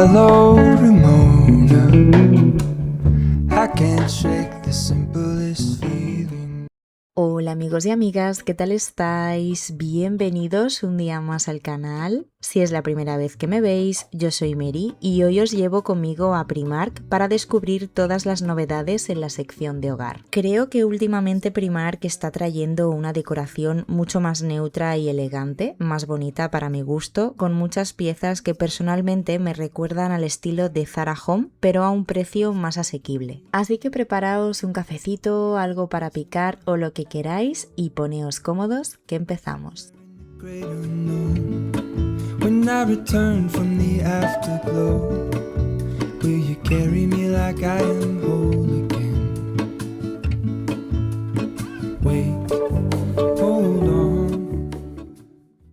Hello, Ramona. I can't shake the simplest feeling. Hola amigos y amigas, ¿qué tal estáis? Bienvenidos un día más al canal. Si es la primera vez que me veis, yo soy Mary y hoy os llevo conmigo a Primark para descubrir todas las novedades en la sección de hogar. Creo que últimamente Primark está trayendo una decoración mucho más neutra y elegante, más bonita para mi gusto, con muchas piezas que personalmente me recuerdan al estilo de Zara Home, pero a un precio más asequible. Así que preparaos un cafecito, algo para picar o lo que queráis y poneos cómodos que empezamos. Great unknown. When I return from the afterglow, will you carry me like I am whole again? Wait, hold on.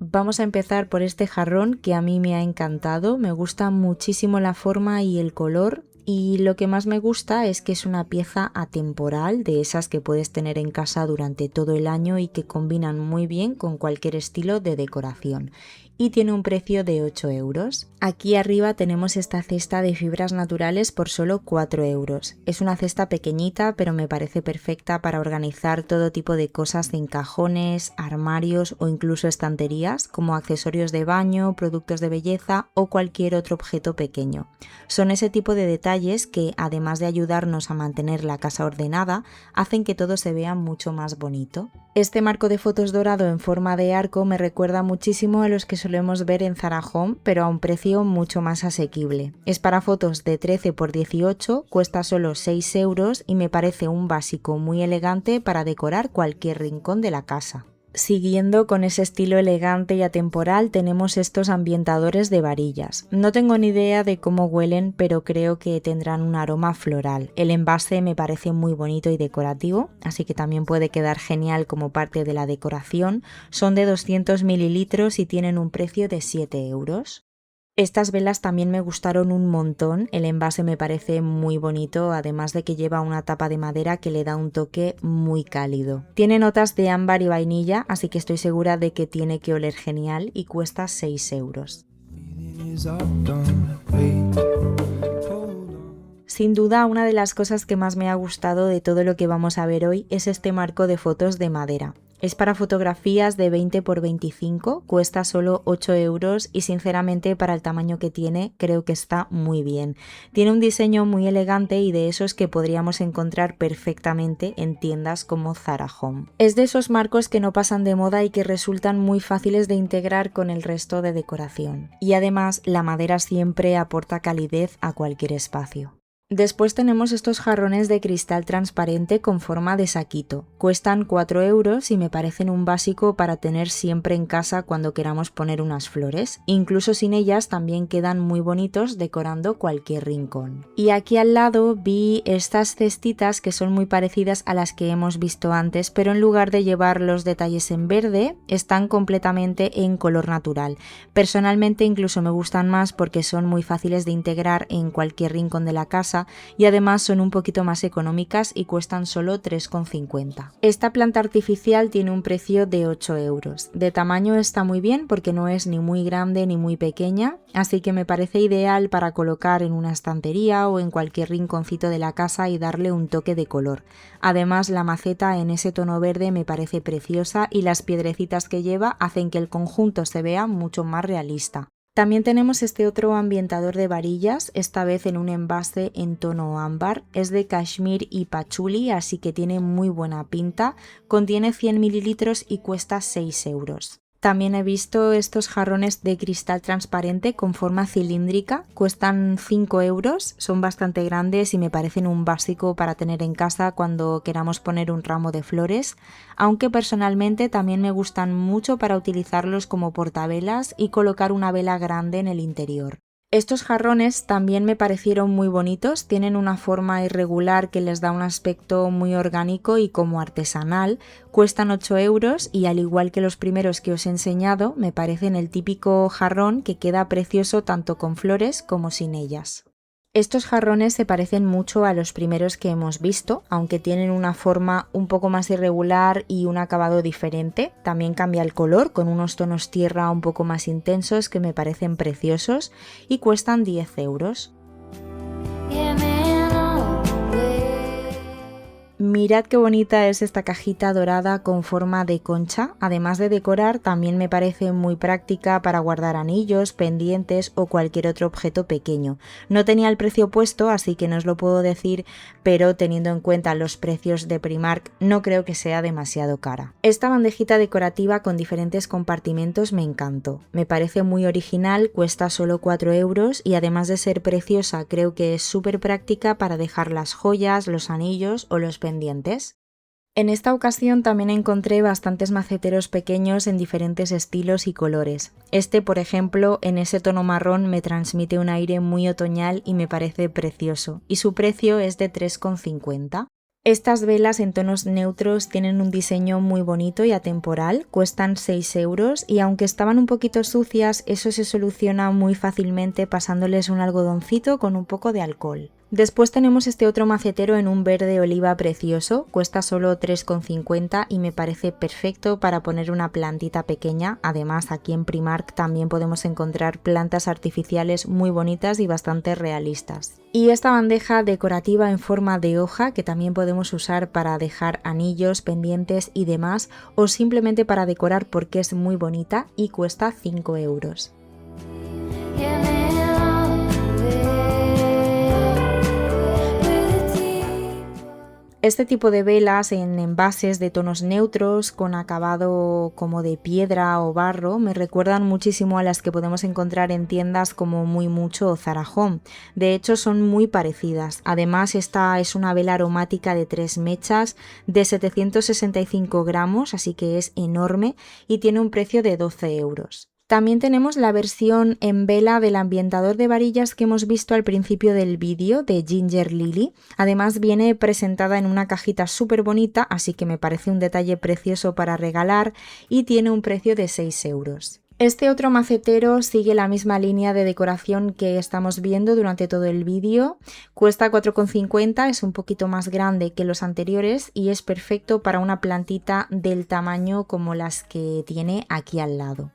Vamos a empezar por este jarrón que a mí me ha encantado, me gusta muchísimo la forma y el color. Y lo que más me gusta es que es una pieza atemporal, de esas que puedes tener en casa durante todo el año y que combinan muy bien con cualquier estilo de decoración. Y tiene un precio de 8 euros. Aquí arriba tenemos esta cesta de fibras naturales por solo 4 euros. Es una cesta pequeñita, pero me parece perfecta para organizar todo tipo de cosas en cajones, armarios o incluso estanterías, como accesorios de baño, productos de belleza o cualquier otro objeto pequeño. Son ese tipo de detalles que, además de ayudarnos a mantener la casa ordenada, hacen que todo se vea mucho más bonito. Este marco de fotos dorado en forma de arco me recuerda muchísimo a los que solemos ver en Zara Home, pero a un precio mucho más asequible. Es para fotos de 13 por 18, cuesta solo 6 euros y me parece un básico muy elegante para decorar cualquier rincón de la casa. Siguiendo con ese estilo elegante y atemporal tenemos estos ambientadores de varillas. No tengo ni idea de cómo huelen, pero creo que tendrán un aroma floral. El envase me parece muy bonito y decorativo, así que también puede quedar genial como parte de la decoración. Son de 200 mililitros y tienen un precio de 7 euros. Estas velas también me gustaron un montón, el envase me parece muy bonito, además de que lleva una tapa de madera que le da un toque muy cálido. Tiene notas de ámbar y vainilla, así que estoy segura de que tiene que oler genial y cuesta 6 euros. Feeling is all done. Wait, hold on. Sin duda, una de las cosas que más me ha gustado de todo lo que vamos a ver hoy es este marco de fotos de madera. Es para fotografías de 20 por 25, cuesta solo 8 euros y sinceramente para el tamaño que tiene creo que está muy bien. Tiene un diseño muy elegante y de esos que podríamos encontrar perfectamente en tiendas como Zara Home. Es de esos marcos que no pasan de moda y que resultan muy fáciles de integrar con el resto de decoración. Y además la madera siempre aporta calidez a cualquier espacio. Después tenemos estos jarrones de cristal transparente con forma de saquito. Cuestan 4 euros y me parecen un básico para tener siempre en casa cuando queramos poner unas flores. Incluso sin ellas también quedan muy bonitos decorando cualquier rincón. Y aquí al lado vi estas cestitas que son muy parecidas a las que hemos visto antes, pero en lugar de llevar los detalles en verde, están completamente en color natural. Personalmente incluso me gustan más porque son muy fáciles de integrar en cualquier rincón de la casa y además son un poquito más económicas y cuestan solo 3,50. Esta planta artificial tiene un precio de 8 euros. De tamaño está muy bien porque no es ni muy grande ni muy pequeña, así que me parece ideal para colocar en una estantería o en cualquier rinconcito de la casa y darle un toque de color. Además, la maceta en ese tono verde me parece preciosa y las piedrecitas que lleva hacen que el conjunto se vea mucho más realista. También tenemos este otro ambientador de varillas, esta vez en un envase en tono ámbar. Es de cashmere y pachuli, así que tiene muy buena pinta. Contiene 100 mililitros y cuesta 6 euros. También he visto estos jarrones de cristal transparente con forma cilíndrica, cuestan 5 euros, son bastante grandes y me parecen un básico para tener en casa cuando queramos poner un ramo de flores, aunque personalmente también me gustan mucho para utilizarlos como portavelas y colocar una vela grande en el interior. Estos jarrones también me parecieron muy bonitos, tienen una forma irregular que les da un aspecto muy orgánico y como artesanal, cuestan 8 euros y al igual que los primeros que os he enseñado, me parecen el típico jarrón que queda precioso tanto con flores como sin ellas. Estos jarrones se parecen mucho a los primeros que hemos visto, aunque tienen una forma un poco más irregular y un acabado diferente. También cambia el color con unos tonos tierra un poco más intensos que me parecen preciosos y cuestan 10 euros. Mirad qué bonita es esta cajita dorada con forma de concha. Además de decorar, también me parece muy práctica para guardar anillos, pendientes o cualquier otro objeto pequeño. No tenía el precio puesto, así que no os lo puedo decir, pero teniendo en cuenta los precios de Primark, no creo que sea demasiado cara. Esta bandejita decorativa con diferentes compartimentos me encantó. Me parece muy original, cuesta solo 4 euros y además de ser preciosa, creo que es súper práctica para dejar las joyas, los anillos o los pendientes. En esta ocasión también encontré bastantes maceteros pequeños en diferentes estilos y colores. Este, por ejemplo, en ese tono marrón me transmite un aire muy otoñal y me parece precioso, y su precio es de 3,50. Estas velas en tonos neutros tienen un diseño muy bonito y atemporal, cuestan 6 euros y aunque estaban un poquito sucias, eso se soluciona muy fácilmente pasándoles un algodoncito con un poco de alcohol. Después tenemos este otro macetero en un verde oliva precioso, cuesta solo 3,50 y me parece perfecto para poner una plantita pequeña. Además, aquí en Primark también podemos encontrar plantas artificiales muy bonitas y bastante realistas. Y esta bandeja decorativa en forma de hoja que también podemos usar para dejar anillos, pendientes y demás, o simplemente para decorar porque es muy bonita y cuesta 5 euros. Este tipo de velas en envases de tonos neutros con acabado como de piedra o barro me recuerdan muchísimo a las que podemos encontrar en tiendas como Muy Mucho o Zara Home. De hecho son muy parecidas. Además esta es una vela aromática de 3 mechas de 765 gramos, así que es enorme y tiene un precio de 12 euros. También tenemos la versión en vela del ambientador de varillas que hemos visto al principio del vídeo de Ginger Lily. Además viene presentada en una cajita súper bonita, así que me parece un detalle precioso para regalar y tiene un precio de 6 euros. Este otro macetero sigue la misma línea de decoración que estamos viendo durante todo el vídeo. Cuesta 4,50, es un poquito más grande que los anteriores y es perfecto para una plantita del tamaño como las que tiene aquí al lado.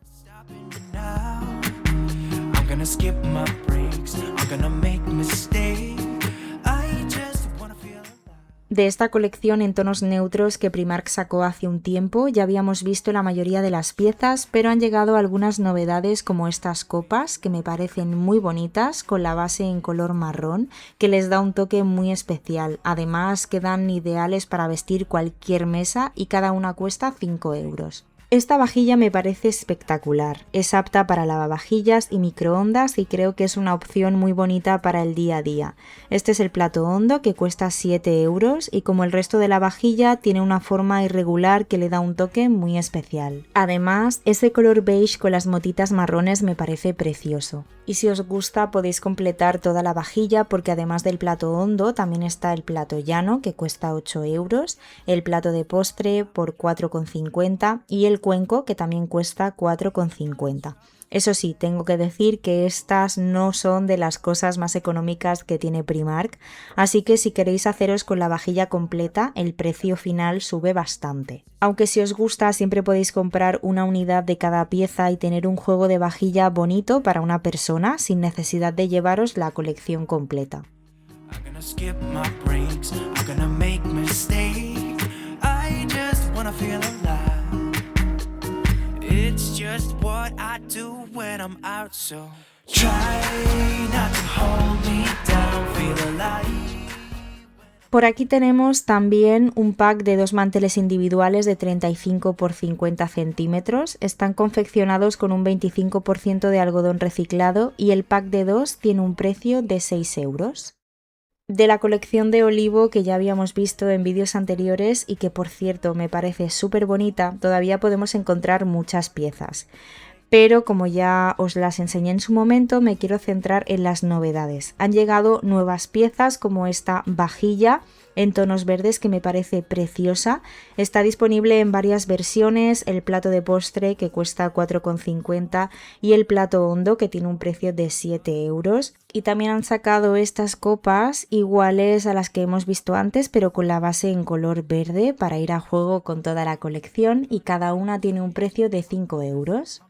De esta colección en tonos neutros que Primark sacó hace un tiempo, ya habíamos visto la mayoría de las piezas, pero han llegado algunas novedades como estas copas que me parecen muy bonitas con la base en color marrón que les da un toque muy especial. Además quedan ideales para vestir cualquier mesa y cada una cuesta 5 euros. Esta vajilla me parece espectacular, es apta para lavavajillas y microondas y creo que es una opción muy bonita para el día a día. Este es el plato hondo que cuesta 7 euros y como el resto de la vajilla tiene una forma irregular que le da un toque muy especial. Además, ese color beige con las motitas marrones me parece precioso. Y si os gusta podéis completar toda la vajilla porque además del plato hondo también está el plato llano que cuesta 8 euros, el plato de postre por 4,50 y el cuenco que también cuesta 4,50. Eso sí, tengo que decir que estas no son de las cosas más económicas que tiene Primark, así que si queréis haceros con la vajilla completa, el precio final sube bastante. Aunque si os gusta siempre podéis comprar una unidad de cada pieza y tener un juego de vajilla bonito para una persona sin necesidad de llevaros la colección completa. It's just what I do when I'm out, so try not to hold me down, feel alive. Por aquí tenemos también un pack de 2 manteles individuales de 35 por 50 centímetros. Están confeccionados con un 25% de algodón reciclado y el pack de 2 tiene un precio de 6 euros. De la colección de olivo que ya habíamos visto en vídeos anteriores y que por cierto me parece súper bonita, todavía podemos encontrar muchas piezas. Pero como ya os las enseñé en su momento, me quiero centrar en las novedades. Han llegado nuevas piezas como esta vajilla en tonos verdes que me parece preciosa. Está disponible en varias versiones, el plato de postre que cuesta 4,50 y el plato hondo que tiene un precio de 7 euros. Y también han sacado estas copas iguales a las que hemos visto antes, pero con la base en color verde para ir a juego con toda la colección, y cada una tiene un precio de 5 euros.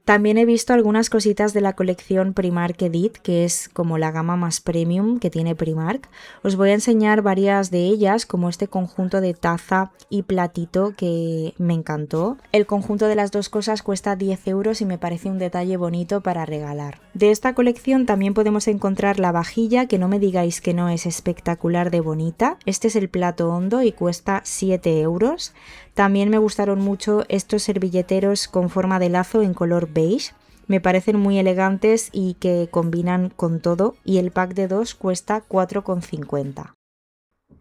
También he visto algunas cositas de la colección Primark Edit, que es como la gama más premium que tiene Primark. Os voy a enseñar varias de ellas, como este conjunto de taza y platito que me encantó. El conjunto de las dos cosas cuesta 10 euros y me parece un detalle bonito para regalar. De esta colección también podemos encontrar la vajilla, que no me digáis que no es espectacular de bonita. Este es el plato hondo y cuesta 7 euros. También me gustaron mucho estos servilleteros con forma de lazo en color beige. Me parecen muy elegantes y que combinan con todo, y el pack de 2 cuesta 4,50.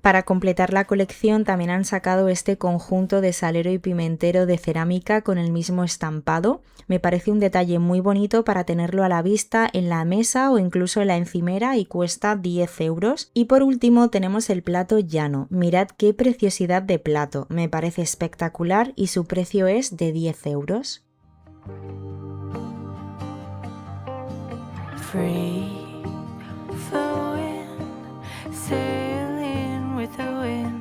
Para completar la colección también han sacado este conjunto de salero y pimentero de cerámica con el mismo estampado. Me parece un detalle muy bonito para tenerlo a la vista en la mesa o incluso en la encimera, y cuesta 10 euros. Y por último tenemos el plato llano. Mirad qué preciosidad de plato, me parece espectacular y su precio es de 10 euros. Free flowing, sailing with the wind.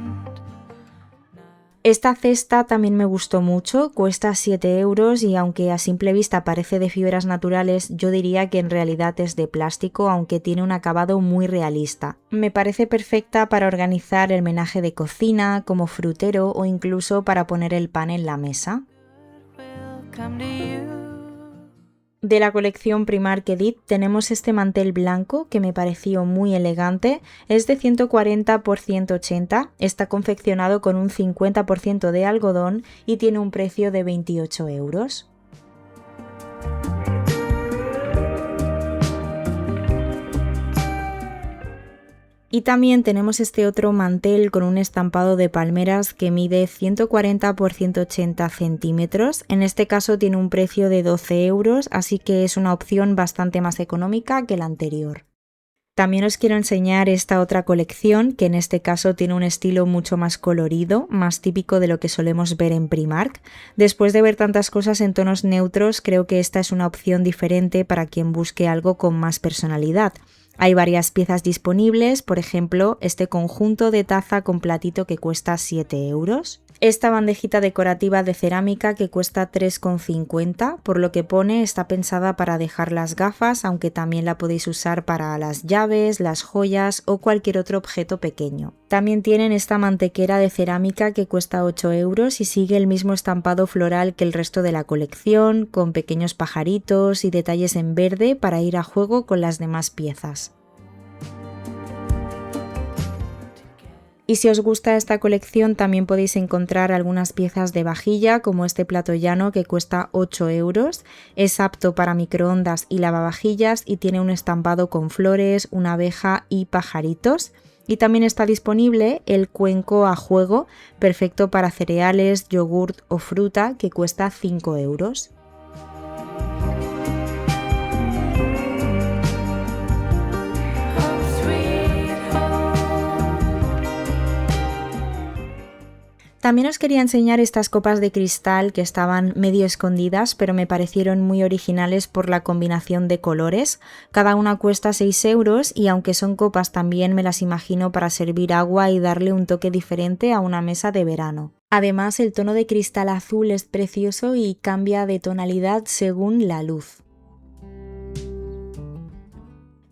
Esta cesta también me gustó mucho, cuesta 7 euros y aunque a simple vista parece de fibras naturales, yo diría que en realidad es de plástico, aunque tiene un acabado muy realista. Me parece perfecta para organizar el menaje de cocina, como frutero o incluso para poner el pan en la mesa. De la colección Primark Edit tenemos este mantel blanco que me pareció muy elegante. Es de 140 por 180, está confeccionado con un 50% de algodón y tiene un precio de 28 euros. Y también tenemos este otro mantel con un estampado de palmeras que mide 140 por 180 centímetros. En este caso tiene un precio de 12 euros, así que es una opción bastante más económica que la anterior. También os quiero enseñar esta otra colección, que en este caso tiene un estilo mucho más colorido, más típico de lo que solemos ver en Primark. Después de ver tantas cosas en tonos neutros, creo que esta es una opción diferente para quien busque algo con más personalidad. Hay varias piezas disponibles, por ejemplo, este conjunto de taza con platito que cuesta 7 euros. Esta bandejita decorativa de cerámica que cuesta 3,50, por lo que pone está pensada para dejar las gafas, aunque también la podéis usar para las llaves, las joyas o cualquier otro objeto pequeño. También tienen esta mantequera de cerámica que cuesta 8 euros y sigue el mismo estampado floral que el resto de la colección, con pequeños pajaritos y detalles en verde para ir a juego con las demás piezas. Y si os gusta esta colección también podéis encontrar algunas piezas de vajilla, como este plato llano que cuesta 8 euros. Es apto para microondas y lavavajillas y tiene un estampado con flores, una abeja y pajaritos. Y también está disponible el cuenco a juego, perfecto para cereales, yogurt o fruta, que cuesta 5 euros. También os quería enseñar estas copas de cristal que estaban medio escondidas, pero me parecieron muy originales por la combinación de colores. Cada una cuesta 6 euros y aunque son copas también me las imagino para servir agua y darle un toque diferente a una mesa de verano. Además, el tono de cristal azul es precioso y cambia de tonalidad según la luz.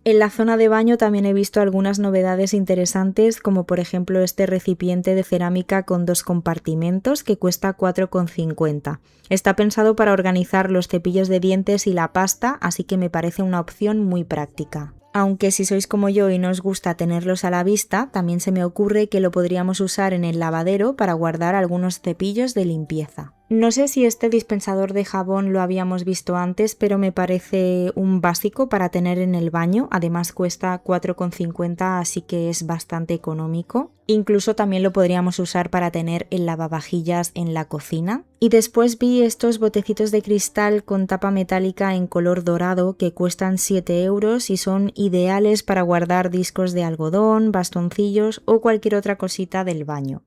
En la zona de baño también he visto algunas novedades interesantes, como por ejemplo este recipiente de cerámica con 2 compartimentos que cuesta 4,50. Está pensado para organizar los cepillos de dientes y la pasta, así que me parece una opción muy práctica. Aunque si sois como yo y no os gusta tenerlos a la vista, también se me ocurre que lo podríamos usar en el lavadero para guardar algunos cepillos de limpieza. No sé si este dispensador de jabón lo habíamos visto antes, pero me parece un básico para tener en el baño. Además cuesta 4,50, así que es bastante económico. Incluso también lo podríamos usar para tener el lavavajillas en la cocina. Y después vi estos botecitos de cristal con tapa metálica en color dorado que cuestan 7 euros y son ideales para guardar discos de algodón, bastoncillos o cualquier otra cosita del baño.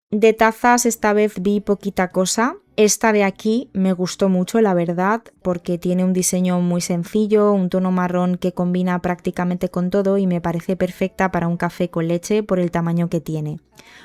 De tazas esta vez vi poquita cosa. Esta de aquí me gustó mucho, la verdad, porque tiene un diseño muy sencillo, un tono marrón que combina prácticamente con todo y me parece perfecta para un café con leche por el tamaño que tiene.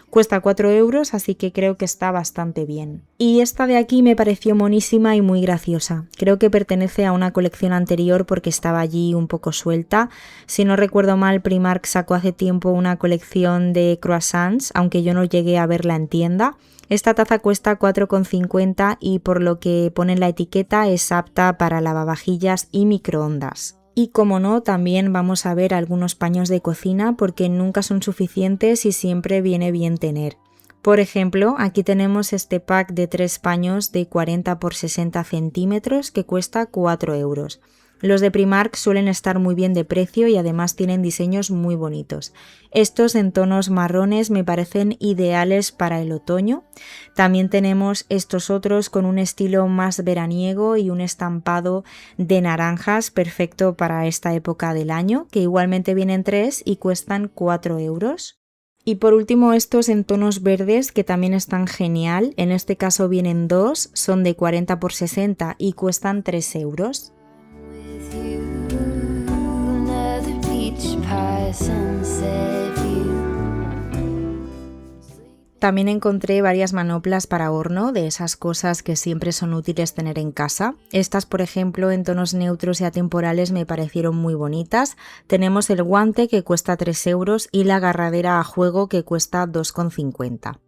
Cuesta 4 euros, así que creo que está bastante bien. Y esta de aquí me pareció monísima y muy graciosa. Creo que pertenece a una colección anterior porque estaba allí un poco suelta. Si no recuerdo mal, Primark sacó hace tiempo una colección de croissants, aunque yo no llegué a verla en tienda. Esta taza cuesta 4,50 y por lo que pone en la etiqueta es apta para lavavajillas y microondas. Y como no, también vamos a ver algunos paños de cocina porque nunca son suficientes y siempre viene bien tener. Por ejemplo, aquí tenemos este pack de 3 paños de 40 por 60 centímetros que cuesta 4 euros. Los de Primark suelen estar muy bien de precio y además tienen diseños muy bonitos. Estos en tonos marrones me parecen ideales para el otoño. También tenemos estos otros con un estilo más veraniego y un estampado de naranjas perfecto para esta época del año, que igualmente vienen 3 y cuestan 4 euros. Y por último estos en tonos verdes que también están genial. En este caso vienen 2, son de 40 por 60 y cuestan 3 euros. También encontré varias manoplas para horno, de esas cosas que siempre son útiles tener en casa. Estas, por ejemplo, en tonos neutros y atemporales me parecieron muy bonitas. Tenemos el guante que cuesta 3 euros y la agarradera a juego que cuesta 2,50.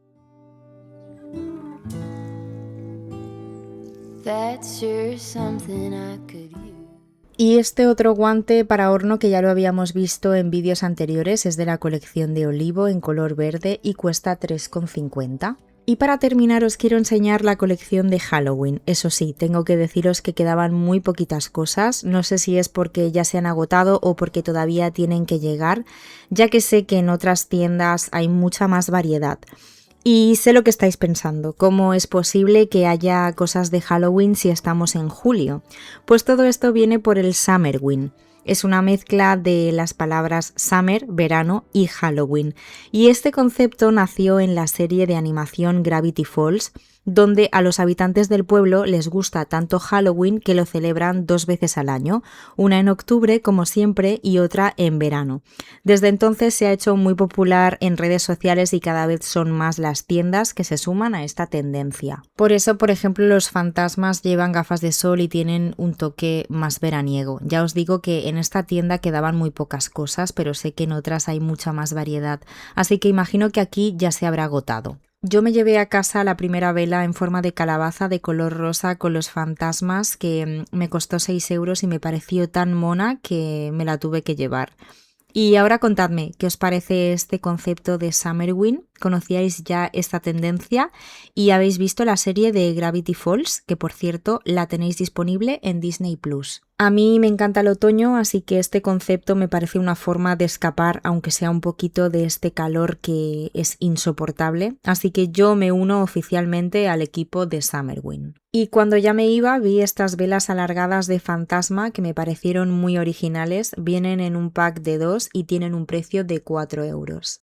Y este otro guante para horno que ya lo habíamos visto en vídeos anteriores es de la colección de Olivo en color verde y cuesta 3,50. Y para terminar os quiero enseñar la colección de Halloween. Eso sí, tengo que deciros que quedaban muy poquitas cosas, no sé si es porque ya se han agotado o porque todavía tienen que llegar, ya que sé que en otras tiendas hay mucha más variedad. Y sé lo que estáis pensando, ¿cómo es posible que haya cosas de Halloween si estamos en julio? Pues todo esto viene por el Summerween. Es una mezcla de las palabras summer, verano y Halloween. Y este concepto nació en la serie de animación Gravity Falls, donde a los habitantes del pueblo les gusta tanto Halloween que lo celebran 2 veces al año, una en octubre como siempre y otra en verano. Desde entonces se ha hecho muy popular en redes sociales y cada vez son más las tiendas que se suman a esta tendencia. Por eso, por ejemplo, los fantasmas llevan gafas de sol y tienen un toque más veraniego. Ya os digo que en esta tienda quedaban muy pocas cosas, pero sé que en otras hay mucha más variedad, así que imagino que aquí ya se habrá agotado. Yo me llevé a casa la primera vela en forma de calabaza de color rosa con los fantasmas que me costó 6 euros y me pareció tan mona que me la tuve que llevar. Y ahora contadme, ¿qué os parece este concepto de Summerween? ¿Conocíais ya esta tendencia? ¿Y habéis visto la serie de Gravity Falls? Que por cierto la tenéis disponible en Disney+. A mí me encanta el otoño, así que este concepto me parece una forma de escapar, aunque sea un poquito de este calor que es insoportable. Así que yo me uno oficialmente al equipo de Summerween. Y cuando ya me iba vi estas velas alargadas de fantasma que me parecieron muy originales. Vienen en un pack de 2 y tienen un precio de 4 euros.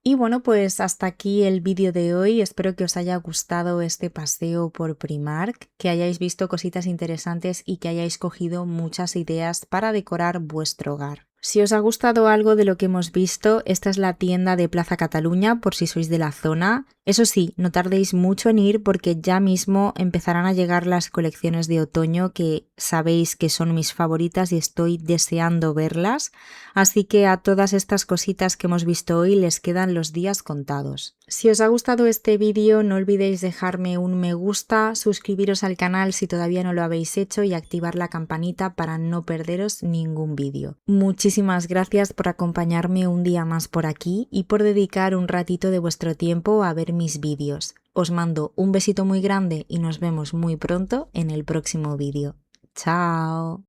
Y bueno, pues hasta aquí el vídeo de hoy. Espero que os haya gustado este paseo por Primark, que hayáis visto cositas interesantes y que hayáis cogido muchas ideas para decorar vuestro hogar. Si os ha gustado algo de lo que hemos visto, esta es la tienda de Plaza Cataluña por si sois de la zona. Eso sí, no tardéis mucho en ir porque ya mismo empezarán a llegar las colecciones de otoño que sabéis que son mis favoritas y estoy deseando verlas. Así que a todas estas cositas que hemos visto hoy les quedan los días contados. Si os ha gustado este vídeo, no olvidéis dejarme un me gusta, suscribiros al canal si todavía no lo habéis hecho y activar la campanita para no perderos ningún vídeo. Muchísimas gracias por acompañarme un día más por aquí y por dedicar un ratito de vuestro tiempo a ver mis vídeos. Os mando un besito muy grande y nos vemos muy pronto en el próximo vídeo. ¡Chao!